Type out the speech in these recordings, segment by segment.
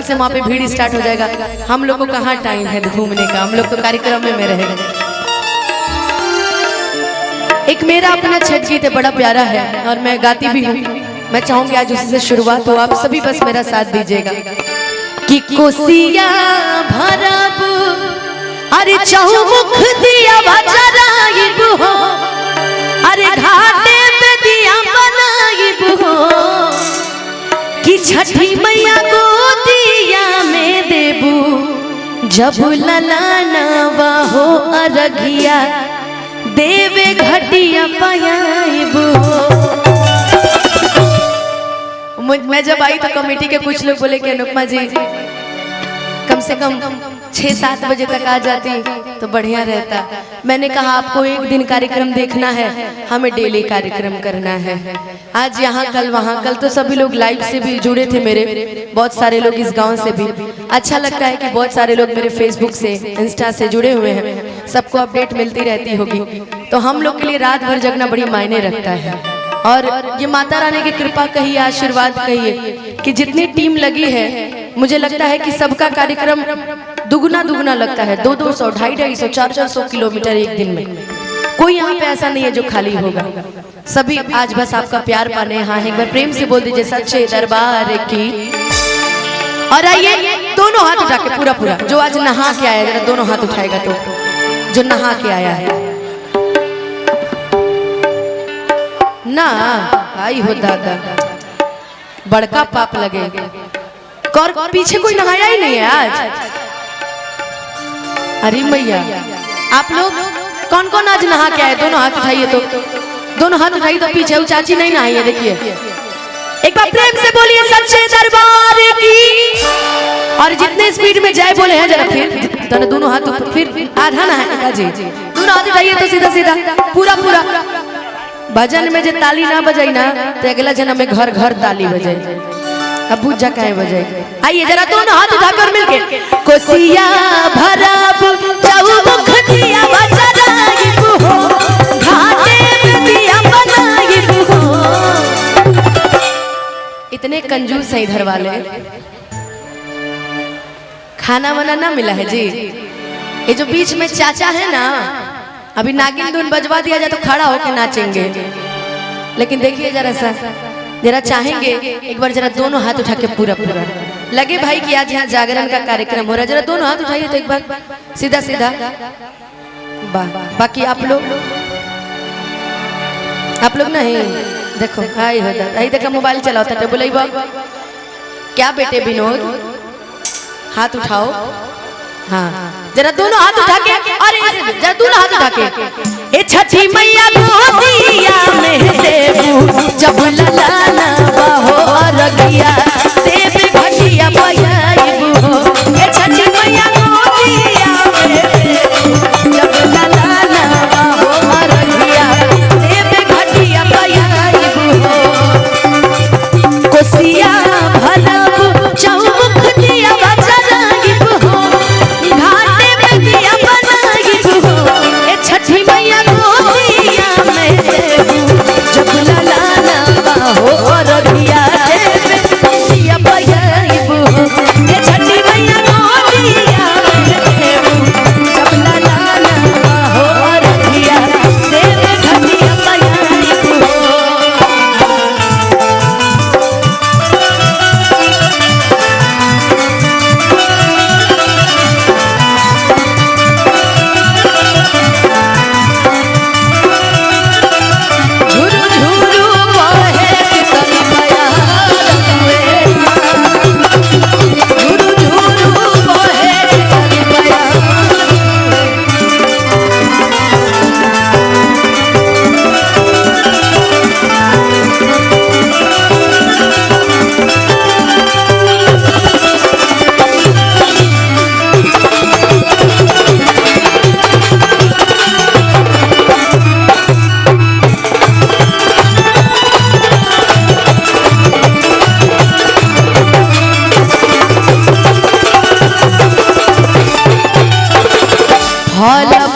से वहाँ पे भीड़ स्टार्ट हो जाएगा। हम लोग को कहाँ टाइम है घूमने का, हम लोग तो कार्यक्रम में रहेंगे। एक मेरा अपना छठ गीत है, बड़ा प्यारा है और मैं गाती भी हूँ। मैं चाहूंगी आज उसी से शुरुआत हो, आप सभी बस मेरा साथ दीजिएगा। कि कोसिया भरब अरे चौमुख दिया बजराइब हो, अरे घाटे पे दिया बनाइब हो, कि छठी मैया को दिया में देबू जब ललानवा हो अरघिया देवे घटिया पायाइब हो। मैं जब आई तो कमेटी के कुछ लोग बोले कि अनुपमा जी कम से कम 6-7 बजे तक आ जाती तो बढ़िया रहता। मैंने कहा आपको एक दिन कार्यक्रम देखना है, हमें डेली कार्यक्रम करना है। आज यहाँ कल वहाँ, कल तो सभी लोग लाइव से भी जुड़े थे मेरे, बहुत सारे लोग इस गांव से भी। अच्छा लगता है कि बहुत सारे लोग मेरे फेसबुक से इंस्टा से जुड़े हुए हैं, सबको अपडेट मिलती रहती होगी। तो हम लोग के लिए रात भर जगना बड़ी मायने रखता है। और ये माता रानी की कृपा कहिए, आशीर्वाद कहिए कि जितनी टीम लगी है, मुझे लगता है कि सबका कार्यक्रम दुगना दुगना लगता है। 200, 250, 400 किलोमीटर एक दिन में। कोई यहाँ पे ऐसा नहीं है जो खाली होगा। सभी आज बस आपका प्यार पाने। हाँ, एक बार प्रेम से बोल दीजिए सच्चे दरबार की। और आइए दोनों हाथ उठा के पूरा पूरा, जो आज नहा के आया जरा दोनों हाथ उठाएगा तो, जो नहा के आया है ना। आई हो दादा, बड़का पाप लगे। और पीछे कोई नहाया ही नहीं है आज। अरे मैया, आप लोग कौन कौन आज नहा के आए? दोनों हाथ उठाइए तो, दोनों हाथ उठाइए तो। पीछे वो चाची नहीं नहाई है, देखिए। एक बार प्रेम से बोलिए सच्चे दरबार की। और जितने स्पीड में जय बोले हैं जरा फिर दोनों हाथ ऊपर, फिर आधा नहाएगा जी। दोनों हाथ उठाइए तो सीधा सीधा पूरा पूरा। भजन में जो ताली ना बजाई ना तो अगला जन्म में घर घर ताली बजाई। अब बुझ जा काहे बजाई। आइए जरा दोनों हाथ उठाकर मिलके। कोसिया भरब चौमुख दिया बजराइब हो, घाटे पे दिया बनाइब हो। इतने कंजूस हैं इधर वाले। खाना वाना ना मिला है जी। ये जो बीच में चाचा है ना, अभी नागिन धुन बजवा दिया जाए तो खड़ा होकर नाचेंगे। लेकिन देखिए जरा सा, जरा चाहेंगे एक बार जरा दोनों हाथ उठा के पूरा पूरा लगे भाई कि आज यहाँ जागरण का कार्यक्रम हो रहा है। जरा दोनों हाथ उठाइए तो एक बार सीधा सीधा। बाकी आप लोग नहीं देखो। आई हो आई देखा मोबाइल चलाता है। बोले क्या बेटे विनोद, हाथ उठाओ। हाँ जरा दोनों हाथ उठा के, और जरा दोनों हाथ उठा के। ए छठी मैया को दिया में देबू जब ललानवा हो अरघिया देवे घटिया पायाइब हो। ए छठी मैया को दिया में देबू जब ललानवा हो अरघिया देवे घटिया पायाइब हो। कोसिया भरब चौमुख दिया बजराइब हो, घाटे पे दिया बनाइब हो। ए छठी मैया को दिया में देबू जब ललानवा हो अरघिया देवे घटिया पायाइब हो। ए छठी मैया को दिया में देबू जब ललानवा हो अरघिया देवे घटिया पायाइब हो।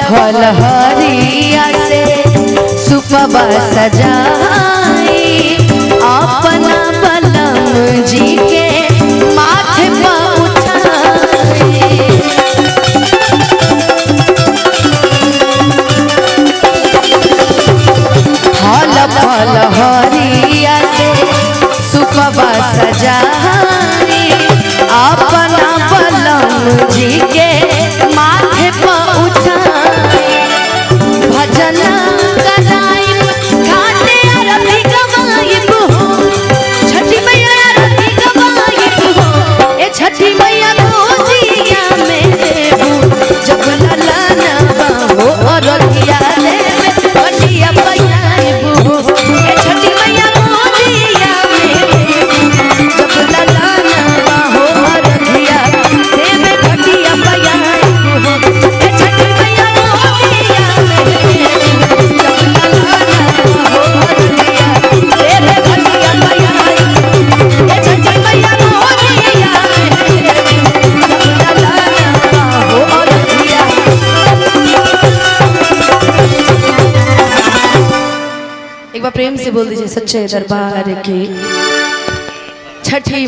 फल हरिया से सुपवा सजाई, अपना बलम जी के माथे पर अपना बलम जी के माथे पर उठाई भजन गदाई घाटे आरती गवाइब हो छठी मैया आरती गवाइब हो ए छठी मैया गोदिया में देबू जब ललनवा हो अरतिया देवे घटिया बजाइब हो ए छठी मैया गोदिया में देबू जब ललनवा हो अरतिया देवे घटिया बजाइब हो ए छठी मैया गोदिया में देबू जब ललनवा हो अरतिया देवे घटिया बजाइब ए छठी मैया गोदिया में देबू जब ललनवा हो अरतिया। एक बार प्रेम से बोल दीजिए सच्चे दरबार की छठी